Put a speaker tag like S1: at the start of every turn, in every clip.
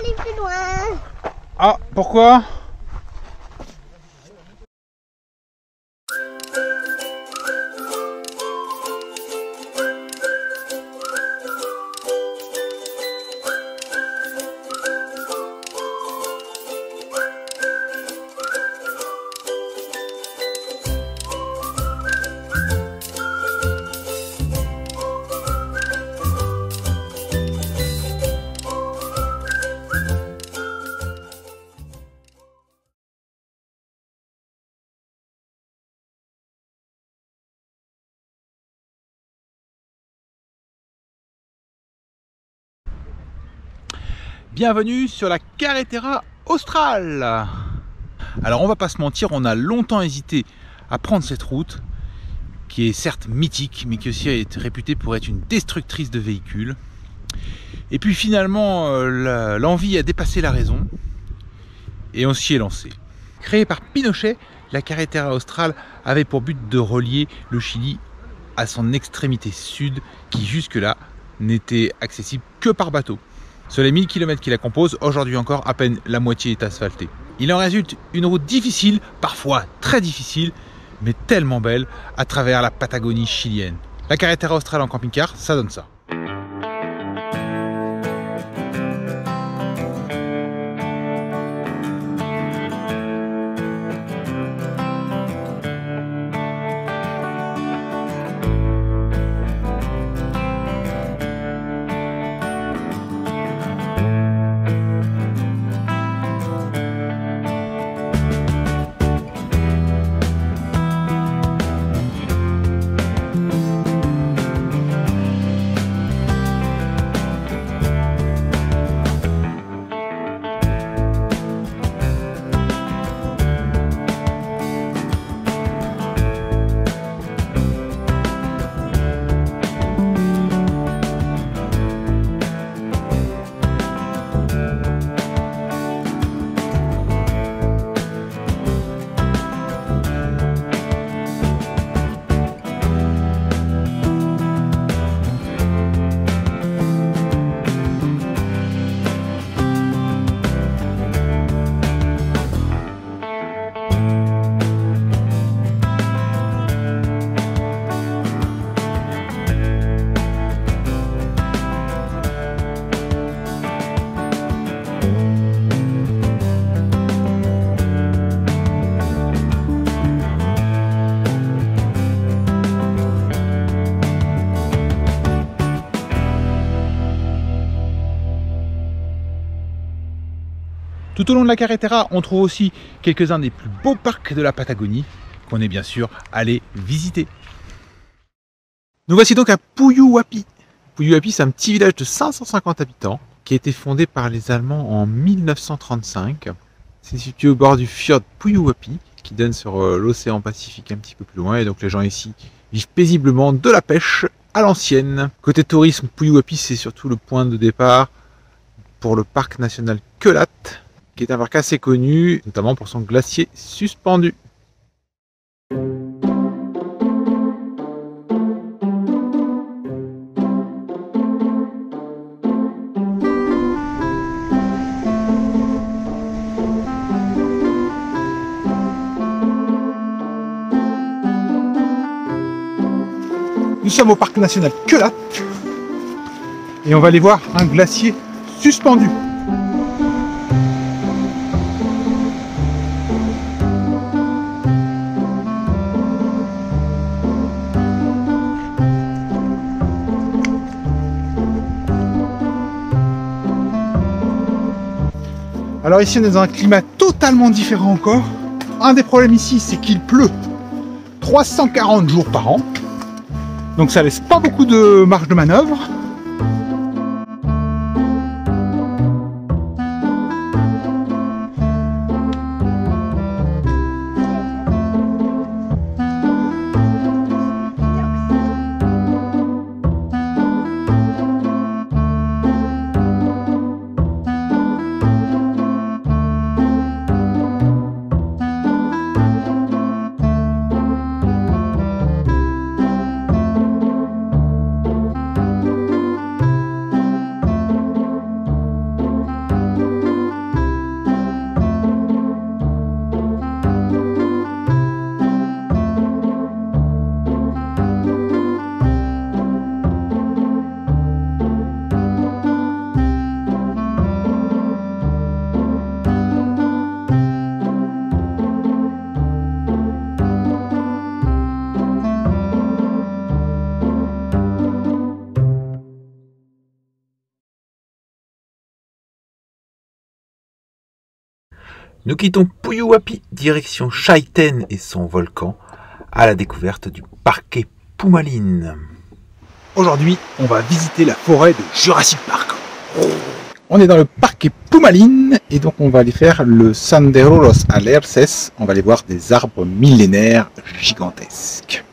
S1: aller plus loin.
S2: Ah, pourquoi? Bienvenue sur la Carretera Austral. Alors on va pas se mentir, on a longtemps hésité à prendre cette route qui est certes mythique mais qui aussi est réputée pour être une destructrice de véhicules. Et puis finalement l'envie a dépassé la raison et on s'y est lancé. Créée par Pinochet, la Carretera Austral avait pour but de relier le Chili à son extrémité sud qui jusque-là n'était accessible que par bateau. Sur les 1000 km qui la composent, aujourd'hui encore, à peine la moitié est asphaltée. Il en résulte une route difficile, parfois très difficile, mais tellement belle, à travers la Patagonie chilienne. La Carretera Austral en camping-car, ça donne ça. Tout au long de la Carretera, on trouve aussi quelques-uns des plus beaux parcs de la Patagonie qu'on est bien sûr allé visiter. Nous voici donc à Puyuhuapi. Puyuhuapi, c'est un petit village de 550 habitants qui a été fondé par les Allemands en 1935. C'est situé au bord du fjord Puyuhuapi qui donne sur l'océan Pacifique un petit peu plus loin. Et donc les gens ici vivent paisiblement de la pêche à l'ancienne. Côté tourisme, Puyuhuapi, c'est surtout le point de départ pour le parc national Kelat, qui est un parc assez connu, notamment pour son glacier suspendu. Nous sommes au parc national Kelat et on va aller voir un glacier suspendu. Alors ici on est dans un climat totalement différent encore. Un des problèmes ici, c'est qu'il pleut 340 jours par an. Donc ça laisse pas beaucoup de marge de manœuvre. Nous quittons Puyuhuapi, direction Chaiten et son volcan, à la découverte du Parque Pumalin. Aujourd'hui, on va visiter la forêt de Jurassic Park. On est dans le Parque Pumalin et donc on va aller faire le Sendero Los Alerces. On va aller voir des arbres millénaires gigantesques.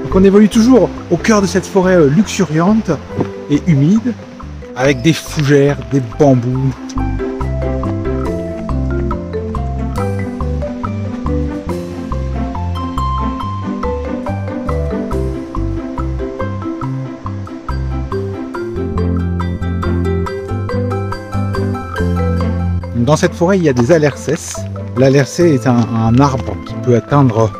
S2: Donc on évolue toujours au cœur de cette forêt luxuriante et humide, avec des fougères, des bambous. Dans cette forêt, il y a des alerces. L'alerce est un arbre qui peut atteindre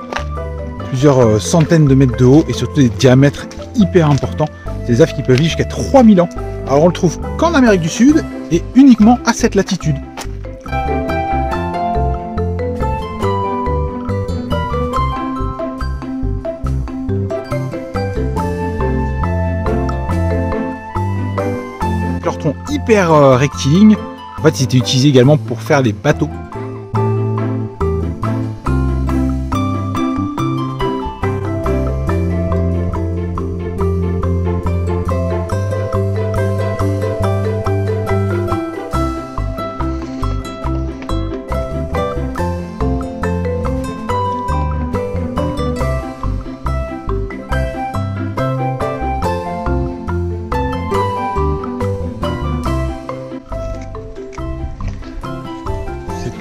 S2: plusieurs centaines de mètres de haut et surtout des diamètres hyper importants. C'est des arbres qui peuvent vivre jusqu'à 3000 ans. Alors on le trouve qu'en Amérique du Sud et uniquement à cette latitude. Leur tronc hyper rectiligne, en fait, c'était utilisé également pour faire des bateaux.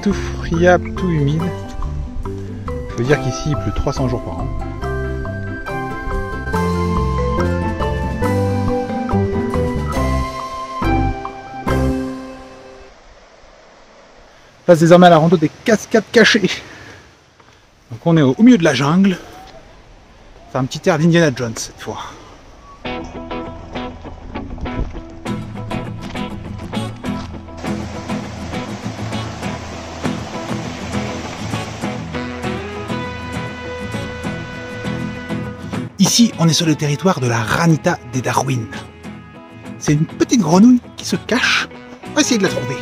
S2: Tout friable, tout humide. Il faut dire qu'ici il pleut 300 jours par an. On passe désormais à la rando des cascades cachées. Donc on est au milieu de la jungle. C'est un petit air d'Indiana Jones cette fois. Ici, on est sur le territoire de la Ranita des Darwin. C'est une petite grenouille qui se cache. On va essayer de la trouver.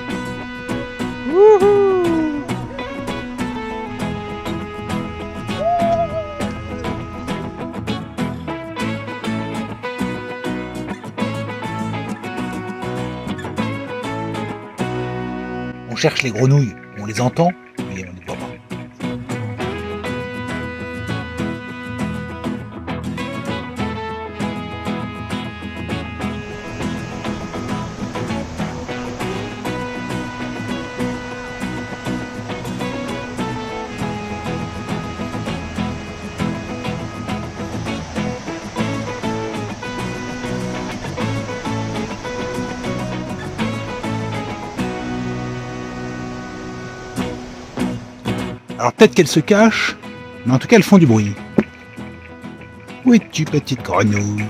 S2: Wouhou! On cherche les grenouilles, on les entend, mais on ne les voit pas. Alors peut-être qu'elles se cachent, mais en tout cas elles font du bruit. Où es-tu, petite grenouille?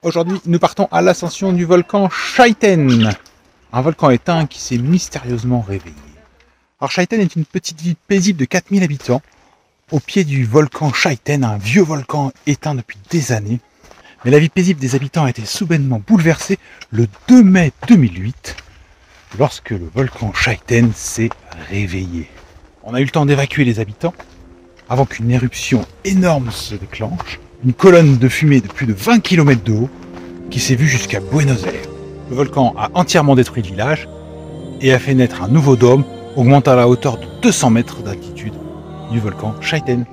S2: Aujourd'hui, nous partons à l'ascension du volcan Chaiten, un volcan éteint qui s'est mystérieusement réveillé. Alors Chaiten est une petite ville paisible de 4000 habitants, au pied du volcan Chaiten, un vieux volcan éteint depuis des années. Mais la vie paisible des habitants a été soudainement bouleversée le 2 mai 2008, lorsque le volcan Chaiten s'est réveillé. On a eu le temps d'évacuer les habitants avant qu'une éruption énorme se déclenche. Une colonne de fumée de plus de 20 km de haut qui s'est vue jusqu'à Buenos Aires. Le volcan a entièrement détruit le village et a fait naître un nouveau dôme augmentant la hauteur de 200 mètres d'altitude du volcan Chaiten.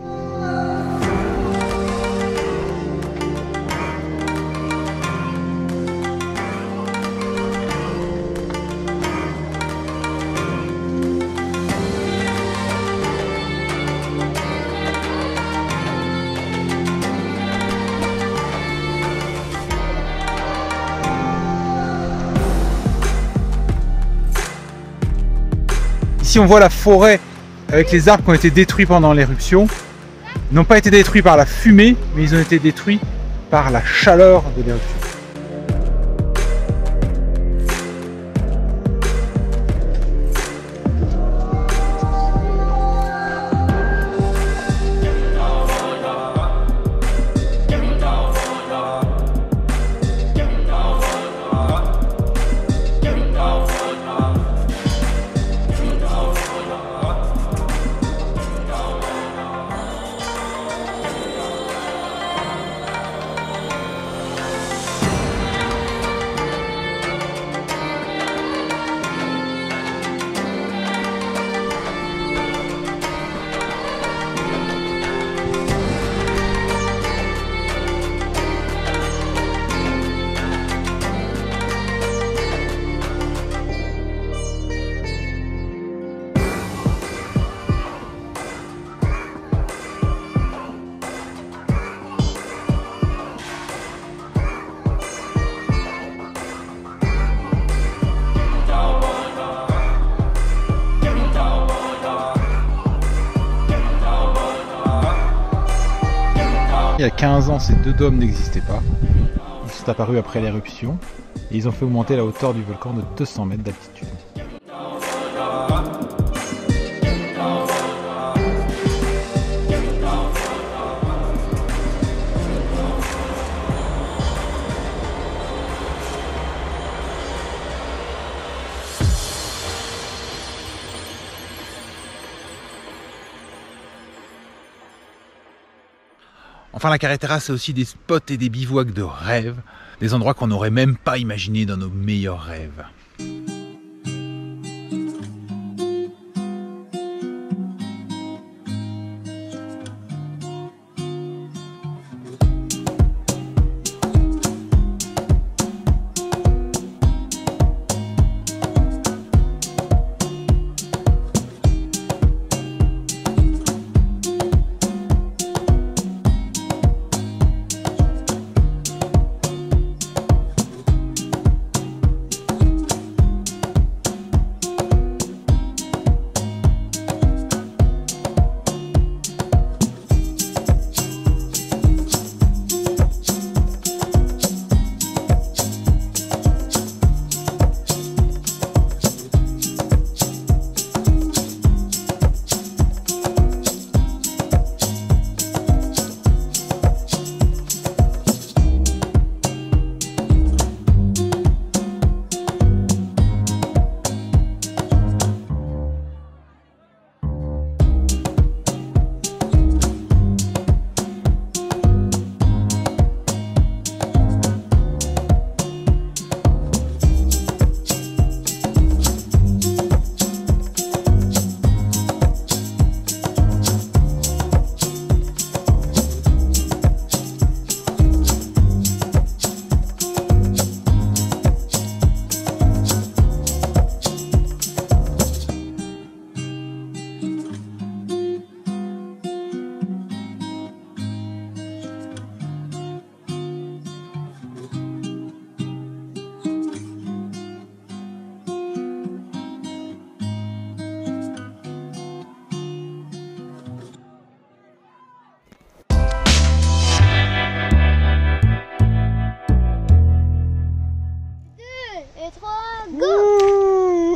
S2: Ici on voit la forêt avec les arbres qui ont été détruits pendant l'éruption. Ils n'ont pas été détruits par la fumée, mais ils ont été détruits par la chaleur de l'éruption.
S1: Il y a 15 ans, ces deux dômes n'existaient pas. Ils sont apparus après l'éruption et ils ont fait augmenter la hauteur du volcan de 200 mètres d'altitude.
S2: Enfin, la Carretera, c'est aussi des spots et des bivouacs de rêve, des endroits qu'on n'aurait même pas imaginés dans nos meilleurs rêves.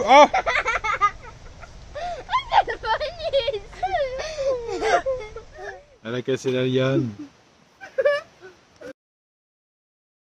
S2: Oh
S1: Elle a cassé la liane.